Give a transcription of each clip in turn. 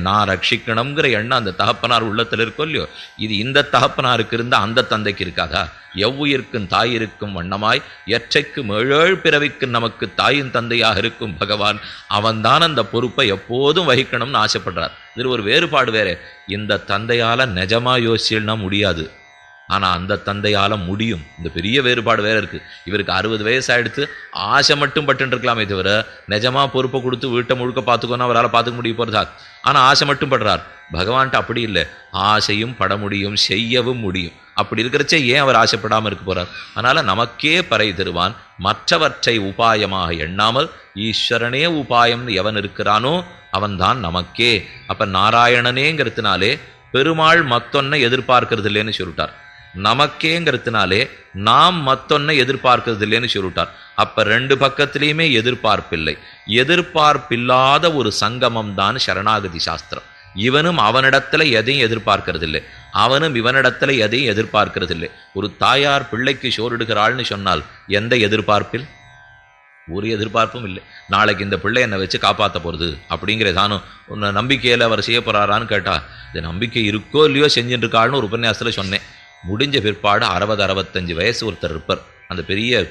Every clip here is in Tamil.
நான் ரட்சிக்கணுங்கிற எண்ணம் அந்த தகப்பனார் உள்ளத்தில் இருக்கோ இல்லையோ, இது இந்த தகப்பனாருக்கு இருந்தால் அந்த தந்தைக்கு இருக்காதா? எவ்வுயிர்க்கும் தாயிருக்கும் வண்ணமாய் எற்றைக்கும் ஏழேழு பிறவிக்கு நமக்கு தாயின் தந்தையாக இருக்கும் பகவான், அவன்தான் அந்த பொறுப்பை எப்போதும் வகிக்கணும்னு ஆசைப்படுறார். இதில் ஒரு வேறுபாடு வேற. இந்த தந்தையால் நிஜமா யோசிச்சுன்னா முடியாது, ஆனால் அந்த தந்தையால் முடியும். இந்த பெரிய வேறுபாடு வேற இருக்குது. இவருக்கு 60 வயசு ஆகிடுத்து, ஆசை மட்டும் பட்டு இருக்கலாமே தவிர நிஜமாக பொறுப்பை கொடுத்து வீட்டை முழுக்க பார்த்துக்கோன்னா அவரால் பார்த்துக்க முடிய போகிறதா? ஆனால் ஆசை மட்டும் படுறார். பகவான்கிட்ட அப்படி இல்லை, ஆசையும் பட முடியும், செய்யவும் முடியும். அப்படி இருக்கிறச்சே ஏன் அவர் ஆசைப்படாமல் இருக்க போகிறார்? அதனால் நமக்கே பறை தருவான். மற்றவற்றை உபாயமாக எண்ணாமல் ஈஸ்வரனே உபாயம்னு எவன் இருக்கிறானோ அவன்தான் நமக்கே. அப்போ நாராயணனேங்கிறதுனாலே பெருமாள் மத்தொன்னை எதிர்பார்க்கறது இல்லைன்னு சொல்லிட்டார். நமக்கேங்கிறதுனாலே நாம் மத்தொன்னை எதிர்பார்க்கறது இல்லைன்னு சொல்லிட்டார். அப்ப ரெண்டு பக்கத்திலையுமே எதிர்பார்ப்பில்லை. எதிர்பார்ப்பில்லாத ஒரு சங்கமம் தான் சரணாகதி சாஸ்திரம். இவனும் அவனிடத்துல எதையும் எதிர்பார்க்கறது இல்லை, அவனும் இவனிடத்துல எதையும் எதிர்பார்க்கறது இல்லை. ஒரு தாயார் பிள்ளைக்கு சோறிடுகிறாள்னு சொன்னால் எந்த எதிர்பார்ப்பில்? ஒரு எதிர்பார்ப்பும் இல்லை. நாளைக்கு இந்த பிள்ளை என்னை வச்சு காப்பாற்ற போகிறது அப்படிங்கிறதானும் ஒன்று நம்பிக்கையில் அவர் செய்ய போகிறாரான்னு கேட்டால், இது நம்பிக்கை இருக்கோ இல்லையோ செஞ்சுட்டு இருக்காள்னு ஒரு உபன்யாசத்தில் சொன்னேன். முடிஞ்ச பிற்பாடு 60-65 வயசு ஒருத்தர் இருப்பார். அந்த பெரிய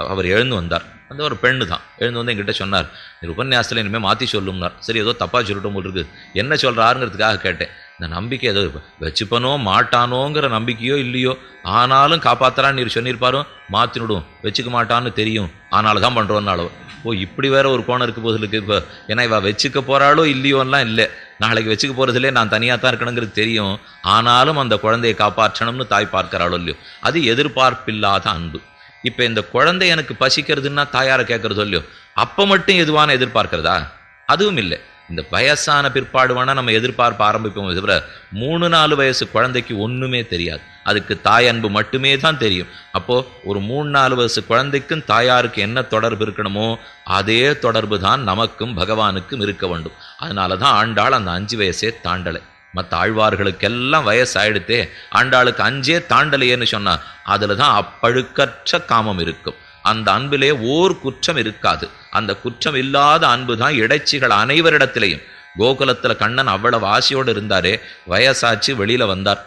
அவர் எழுந்து வந்தார். அந்த ஒரு பெண்ணு தான் எழுந்து வந்து என்கிட்ட சொன்னார், இந்த உபன்யாசத்தில் இனிமேல் மாற்றி சொல்லும்னார். சரி, ஏதோ தப்பாக சொல்லிட்டு போல் இருக்குது, என்ன சொல்கிறாருங்கிறதுக்காக கேட்டேன். இந்த நம்பிக்கை ஏதோ வச்சுப்பனோ மாட்டானோங்கிற நம்பிக்கையோ இல்லையோ, ஆனாலும் காப்பாற்றுறான்னு நீர் சொன்னிருப்பாரோ, மாற்றினுடும் வச்சுக்க மாட்டான்னு தெரியும், ஆனாலும் தான் பண்ணுறோன்னாலோ. ஓ, இப்படி வேற ஒரு கோணம் இருக்குது போதிலுக்கு. இப்போ ஏன்னா இவ வச்சுக்க போகிறாளோ இல்லையோலாம் இல்லை, நாளைக்கு வச்சுக்க போகிறதுலே நான் தனியாக தான் இருக்கணுங்கிறது தெரியும், ஆனாலும் அந்த குழந்தையை காப்பாற்றணும்னு தாய் பார்க்குறாளோ இல்லையோ, அது எதிர்பார்ப்பில்லாத அன்பு. இப்போ இந்த குழந்தை எனக்கு பசிக்கிறதுன்னா தாயாரை கேட்குறதோ இல்லையோ, அப்போ மட்டும் எதுவான எதிர்பார்க்கிறதா? அதுவும் இல்லை. இந்த வயசான பிற்பாடு வேணால் நம்ம எதிர்பார்ப்பு ஆரம்பிப்போம் தவிர 3-4 வயசு குழந்தைக்கு ஒன்றுமே தெரியாது, அதுக்கு தாய் அன்பு மட்டுமே தான் தெரியும். அப்போது ஒரு 3-4 வயசு குழந்தைக்கும் தாயாருக்கு என்ன தொடர்பு இருக்கணுமோ அதே தொடர்பு தான் நமக்கும் பகவானுக்கும் இருக்க வேண்டும். அதனால தான் ஆண்டாள் அந்த 5 வயசே தாண்டலை. மற்ற ஆழ்வார்களுக்கெல்லாம் வயசாயிடுத்தே, ஆண்டாளுக்கு 5 தாண்டலையேன்னு சொன்னால் அதில் தான் அப்பழுக்கற்ற காமம் இருக்கும். அந்த அன்பிலே ஓர் குற்றம் இருக்காது. அந்த குற்றம் இல்லாத அன்பு தான் இடைச்சிகள் அனைவரிடத்திலையும். கோகுலத்தில் கண்ணன் அவ்வளவு ஆசையோடு இருந்தாரே, வயசாச்சு வெளியில் வந்தார்,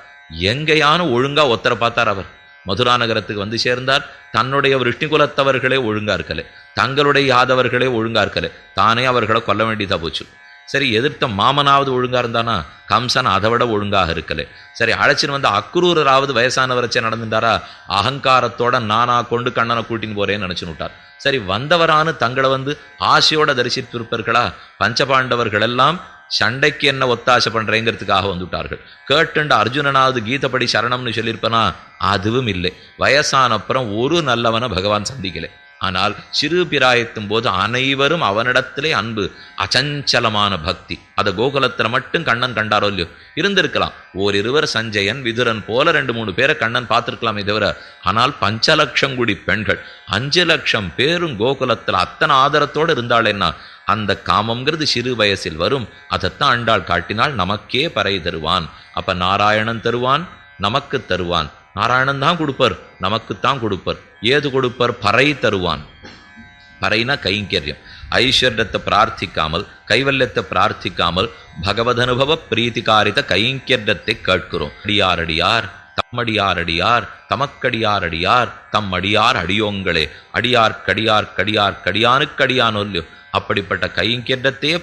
எங்கேயான ஒழுங்கா ஒத்தரை பார்த்தார். அவர் மதுரா நகரத்துக்கு வந்து சேர்ந்தார். தன்னுடைய விஷ்ணுகுலத்தவர்களே ஒழுங்கா இருக்கலை, தங்களுடைய யாதவர்களே ஒழுங்கா இருக்கலை, தானே அவர்களை கொல்ல வேண்டியதாக போச்சு. சரி, எதிர்த்த மாமனாவது ஒழுங்கா இருந்தானா, கம்சன் அதை விட ஒழுங்காக இருக்கலை. சரி, அழைச்சின்னு வந்து அக்ரூரராவது வயசானவரச்சே நடந்துட்டாரா, அகங்காரத்தோட நானா கொண்டு கண்ணனை கூட்டின்னு போறேன்னு நினைச்சுன்னு விட்டார். சரி, வந்தவரானு தங்களை வந்து ஆசையோட தரிசித்திருப்பார்களா? பஞ்சபாண்டவர்கள் எல்லாம் சண்டைக்கு என்ன ஒத்தாசை பண்றேங்கிறதுக்காக வந்துட்டார்கள். கேட்டுண்டு அர்ஜுனனாவது கீதப்படி சரணம்னு சொல்லியிருப்பனா? அதுவும் இல்லை. வயசானப்புறம் ஒரு நல்லவனை பகவான் சந்திக்கலை. ஆனால் சிறு பிராயத்தும் போது அனைவரும் அவனிடத்திலே அன்பு, அச்சஞ்சலமான பக்தி. அதை கோகுலத்தில் மட்டும் கண்ணன் கண்டாரோ இல்லையோ, இருந்திருக்கலாம். ஓரிருவர் சஞ்சயன் விதுரன் போல 2-3 பேரை கண்ணன் பார்த்துருக்கலாமே தவிர, ஆனால் 5 லட்சம் குடி பெண்கள் 5 லட்சம் பேரும் கோகுலத்தில் அத்தனை ஆதரத்தோடு இருந்தாளேன்னா அந்த காமங்கிறது சிறு வயசில் வரும். அதைத்தான் ஆண்டாள் காட்டினால். நமக்கே பறை தருவான். அப்ப நாராயணன் தருவான், நமக்கு தருவான். நாராயணன் தான் கொடுப்பர், நமக்குத்தான் கொடுப்பர். ஏது கொடுப்பர்? பறை தருவான். பறைனா கைங்கரியம். ஐஸ்வர்யத்தை பிரார்த்திக்காமல், கைவல்யத்தை பிரார்த்திக்காமல் பகவத் அனுபவ பிரீத்திகாரித கைங்கரியத்தை கேட்கிறோம். அடியார் தம்மடியார் தமக்கடியார் தம் அடியார் அடியோங்களே, அடியார் கடியார் கடியானுக்கடியானோ இல்லையோ, அப்படிப்பட்ட கைங்கரியத்தையே